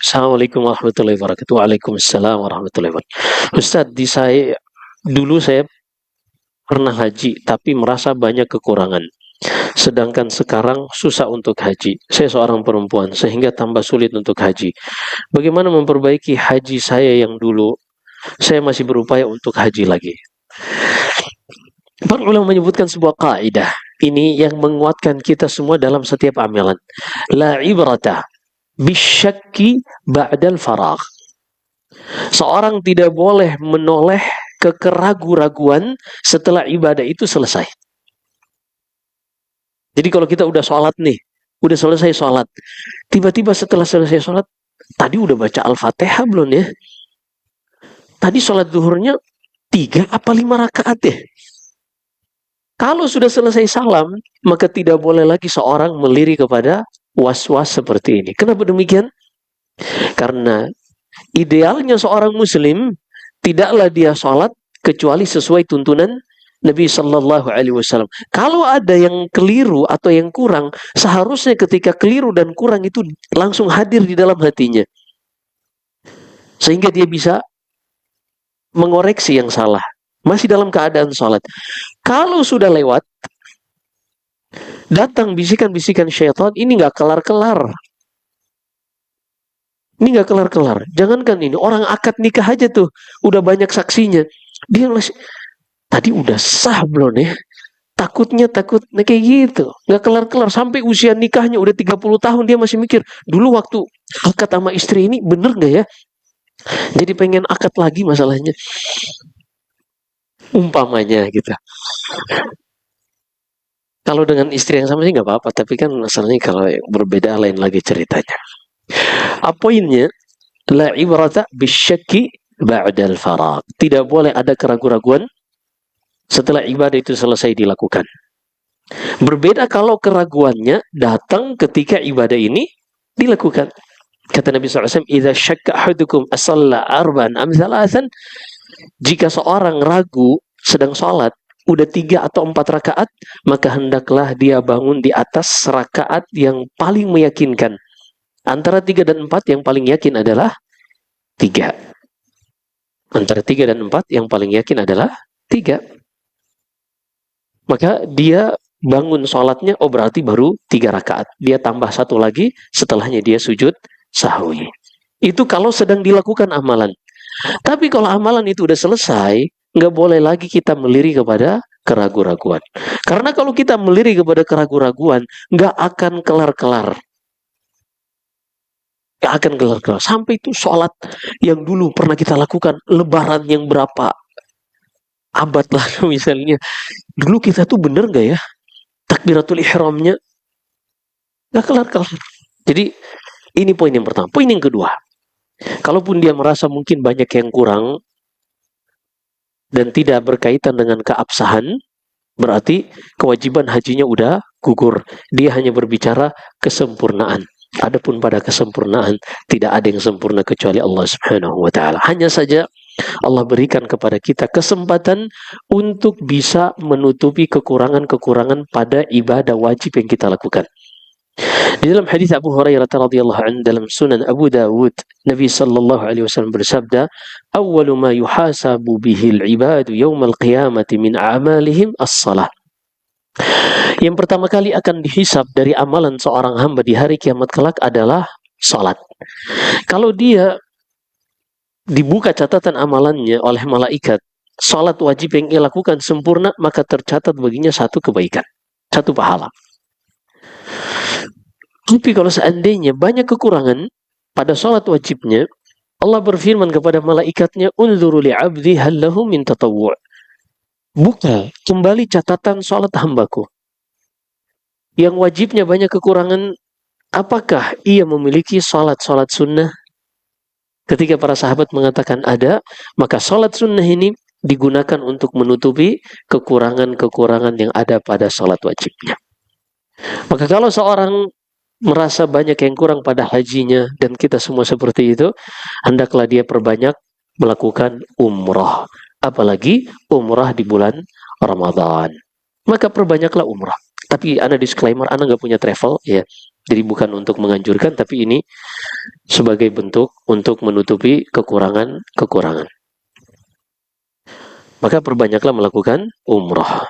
Assalamualaikum warahmatullahi wabarakatuh. Waalaikumsalam warahmatullahi wabarakatuh. Ustadz, dulu saya pernah haji, tapi merasa banyak kekurangan. Sedangkan sekarang susah untuk haji. Saya seorang perempuan, sehingga tambah sulit untuk haji. Bagaimana memperbaiki haji saya yang dulu? Saya masih berupaya untuk haji lagi. Para ulama menyebutkan sebuah kaidah. Ini yang menguatkan kita semua dalam setiap amalan. La ibrata bisyakki ba'dal faragh. Seorang tidak boleh menoleh ke keraguan-raguan setelah ibadah itu selesai. Jadi kalau kita udah sholat nih, udah selesai sholat, tiba-tiba setelah selesai sholat, tadi udah baca Al-Fatihah belum ya? Tadi sholat zuhurnya 3 apa 5 rakaat ya? Kalau sudah selesai salam, maka tidak boleh lagi seorang melirik kepada was-was seperti ini. Kenapa demikian? Karena idealnya seorang muslim tidaklah dia sholat kecuali sesuai tuntunan Nabi Shallallahu Alaihi Wasallam. Kalau ada yang keliru atau yang kurang, seharusnya ketika keliru dan kurang itu langsung hadir di dalam hatinya, sehingga dia bisa mengoreksi yang salah. Masih dalam keadaan sholat. Kalau sudah lewat, datang bisikan-bisikan syaitan, ini nggak kelar-kelar. Ini nggak kelar-kelar. Jangankan ini, orang akad nikah aja tuh, udah banyak saksinya. Dia masih, tadi udah sah belum ya? Takutnya kayak gitu. Nggak kelar-kelar. Sampai usia nikahnya udah 30 tahun, dia masih mikir, dulu waktu akad sama istri ini bener nggak ya? Jadi pengen akad lagi masalahnya. Umpamanya gitu. Kalau dengan istri yang sama sih nggak apa-apa, tapi kan masalahnya kalau yang berbeda lain lagi ceritanya. Poinnya, la ibrata bisyakki ba'dal faragh. Tidak boleh ada keraguan-raguan setelah ibadah itu selesai dilakukan. Berbeda kalau keraguannya datang ketika ibadah ini dilakukan. Kata Nabi SAW, "Idza syakka ahadukum asalla arba'an am thalathan." Jika seorang ragu sedang sholat, udah 3 atau 4 rakaat, maka hendaklah dia bangun di atas rakaat yang paling meyakinkan. Antara 3 dan 4 yang paling yakin adalah 3. Antara 3 dan 4 yang paling yakin adalah 3. Maka dia bangun sholatnya, oh berarti baru 3 rakaat. Dia tambah 1 lagi, setelahnya dia sujud sahwi. Itu kalau sedang dilakukan amalan. Tapi kalau amalan itu udah selesai, nggak boleh lagi kita melirik kepada keraguan-raguan. Karena kalau kita melirik kepada keraguan-raguan, nggak akan kelar-kelar. Nggak akan kelar-kelar. Sampai itu sholat yang dulu pernah kita lakukan, lebaran yang berapa abad lalu misalnya. Dulu kita tuh bener nggak ya? Takbiratul ihramnya nggak kelar-kelar. Jadi ini poin yang pertama. Poin yang kedua, kalaupun dia merasa mungkin banyak yang kurang dan tidak berkaitan dengan keabsahan, berarti kewajiban hajinya udah gugur. Dia hanya berbicara kesempurnaan. Adapun pada kesempurnaan, tidak ada yang sempurna kecuali Allah Subhanahu wa taala. Hanya saja Allah berikan kepada kita kesempatan untuk bisa menutupi kekurangan-kekurangan pada ibadah wajib yang kita lakukan. Di dalam hadis Abu Hurairah radhiyallahu anhu dalam Sunan Abu Dawud, Nabi sallallahu alaihi wasallam bersabda, "Awwalu ma yuhasabu bihi al-ibadu yawmal qiyamati min a'malihim as-shalah." Yang pertama kali akan dihisab dari amalan seorang hamba di hari kiamat kelak adalah salat. Kalau dia dibuka catatan amalannya oleh malaikat, salat wajib yang ia lakukan sempurna, maka tercatat baginya 1 kebaikan, 1 pahala. Tapi kalau seandainya banyak kekurangan pada salat wajibnya, Allah berfirman kepada malaikatnya, "Unzuru li'abdi hal lahu min tatawwu'." Buka kembali catatan salat hambaku. Yang wajibnya banyak kekurangan, apakah ia memiliki salat-salat sunnah? Ketika para sahabat mengatakan ada, maka salat sunnah ini digunakan untuk menutupi kekurangan-kekurangan yang ada pada salat wajibnya. Maka kalau seorang merasa banyak yang kurang pada hajinya, dan kita semua seperti itu, hendaklah dia perbanyak melakukan umrah. Apalagi umrah di bulan Ramadan. Maka perbanyaklah umrah. Tapi ana disclaimer, ana nggak punya travel ya. Jadi bukan untuk menganjurkan, tapi ini sebagai bentuk untuk menutupi kekurangan-kekurangan. Maka perbanyaklah melakukan umroh.